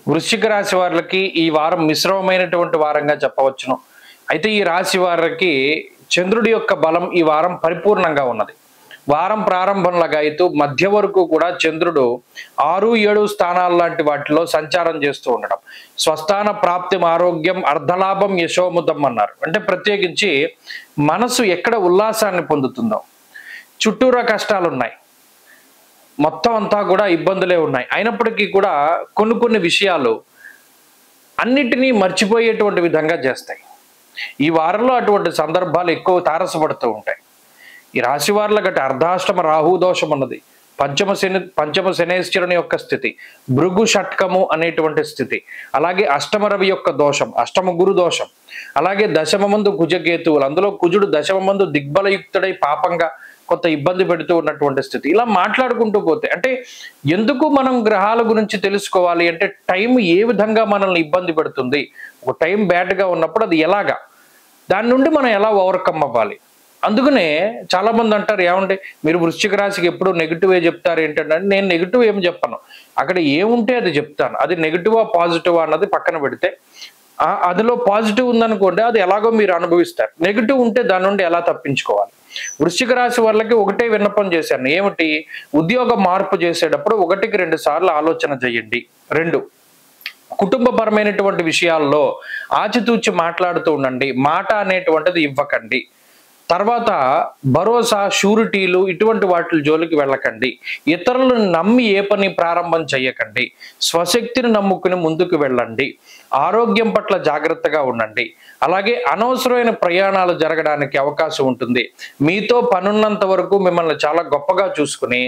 వృశ్చిక రాశి వారికి ఈ వారం మిశ్రమమైనటువంటి వారంగా చెప్పవచ్చును. అయితే ఈ రాశి వారికి చంద్రుడి యొక్క బలం ఈ వారం పరిపూర్ణంగా ఉన్నది. వారం ప్రారంభంలాగా అయితే మధ్య వరకు కూడా చంద్రుడు 6, 7 స్థానాల లాంటి వాటిలో సంచారం చేస్తూ ఉండడం. స్వస్థాన ప్రాప్తి ఆరోగ్యం అర్ధలాభం యశోముదం అన్నారు. అంటే ప్రత్యేకించి మనసు ఎక్కడ ఉల్లాసాన్ని పొందుతుందో, చుట్టూరా కష్టాలు ఉన్నాయి, మొత్తం అంతా కూడా ఇబ్బందులే ఉన్నాయి, అయినప్పటికీ కూడా కొన్ని విషయాలు అన్నిటినీ మర్చిపోయేటువంటి విధంగా చేస్తాయి. ఈ వారంలో అటువంటి సందర్భాలు ఎక్కువ తారసపడుతూ ఉంటాయి. ఈ రాశి వారిలో గట్టి అర్ధాష్టమ రాహు దోషం ఉన్నది, పంచమ శనేశ్వరుని యొక్క స్థితి, భృగు షట్కము అనేటువంటి స్థితి, అలాగే అష్టమ రవి యొక్క దోషం, అష్టమ గురు దోషం, అలాగే దశమ మందు కుజకేతువులు, అందులో కుజుడు దశమ మందు దిగ్బలయుక్తుడై పాపంగా కొంత ఇబ్బంది పెడుతూ ఉన్నటువంటి స్థితి. ఇలా మాట్లాడుకుంటూ పోతే అంటే ఎందుకు మనం గ్రహాల గురించి తెలుసుకోవాలి అంటే టైం ఏ విధంగా మనల్ని ఇబ్బంది పెడుతుంది, ఒక టైం బ్యాడ్గా ఉన్నప్పుడు అది ఎలాగా, దాని నుండి మనం ఎలా ఓవర్కమ్ అవ్వాలి. అందుకనే చాలా మంది అంటారు, ఏమంటే మీరు వృశ్చిక రాశికి ఎప్పుడు నెగిటివే చెప్తారు ఏంటంటే, నేను నెగిటివ్ ఏం చెప్పను, అక్కడ ఏముంటే అది చెప్తాను. అది నెగిటివా పాజిటివా అన్నది పక్కన పెడితే అందులో పాజిటివ్ ఉందనుకోండి, అది ఎలాగో మీరు అనుభవిస్తారు. నెగిటివ్ ఉంటే దాని నుండి ఎలా తప్పించుకోవాలి. వృశ్చిక రాశి వాళ్ళకి ఒకటే విన్నపం చేశాను, ఏమిటి, ఉద్యోగ మార్పు చేసేటప్పుడు 1కి 2 సార్లు ఆలోచన చేయండి. 2, కుటుంబపరమైనటువంటి విషయాల్లో ఆచితూచి మాట్లాడుతూ ఉండండి, మాట అనేటువంటిది ఇవ్వకండి. తర్వాత భరోసా, షూరిటీలు ఇటువంటి వాటి జోలికి వెళ్ళకండి. ఇతరులను నమ్మి ఏ పని ప్రారంభం చేయకండి. స్వశక్తిని నమ్ముకుని ముందుకు వెళ్ళండి. ఆరోగ్యం పట్ల జాగ్రత్తగా ఉండండి. అలాగే అనవసరమైన ప్రయాణాలు జరగడానికి అవకాశం ఉంటుంది. మీతో పనున్నంత వరకు మిమ్మల్ని చాలా గొప్పగా చూసుకుని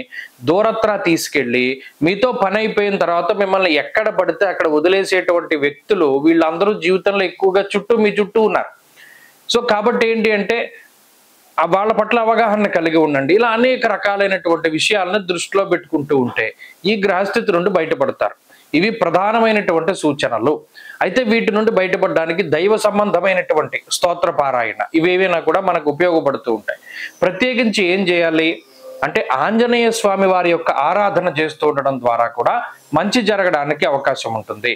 దూరత్రా తీసుకెళ్ళి మీతో పని అయిపోయిన తర్వాత మిమ్మల్ని ఎక్కడ పడితే అక్కడ వదిలేసేటువంటి వ్యక్తులు వీళ్ళందరూ జీవితంలో ఎక్కువగా మీ చుట్టూ ఉన్నారు. సో కాబట్టి ఏంటి అంటే వాళ్ళ పట్ల అవగాహన కలిగి ఉండండి. ఇలా అనేక రకాలైనటువంటి విషయాలను దృష్టిలో పెట్టుకుంటూ ఉంటే ఈ గ్రహస్థితి నుండి బయటపడతారు. ఇవి ప్రధానమైనటువంటి సూచనలు. అయితే వీటి నుండి బయటపడడానికి దైవ సంబంధమైనటువంటి స్తోత్ర పారాయణ ఇవేవైనా కూడా మనకు ఉపయోగపడుతూ ఉంటాయి. ప్రత్యేకించి ఏం చేయాలి అంటే ఆంజనేయ స్వామి వారి యొక్క ఆరాధన చేస్తూ ఉండడం ద్వారా కూడా మంచి జరగడానికి అవకాశం ఉంటుంది.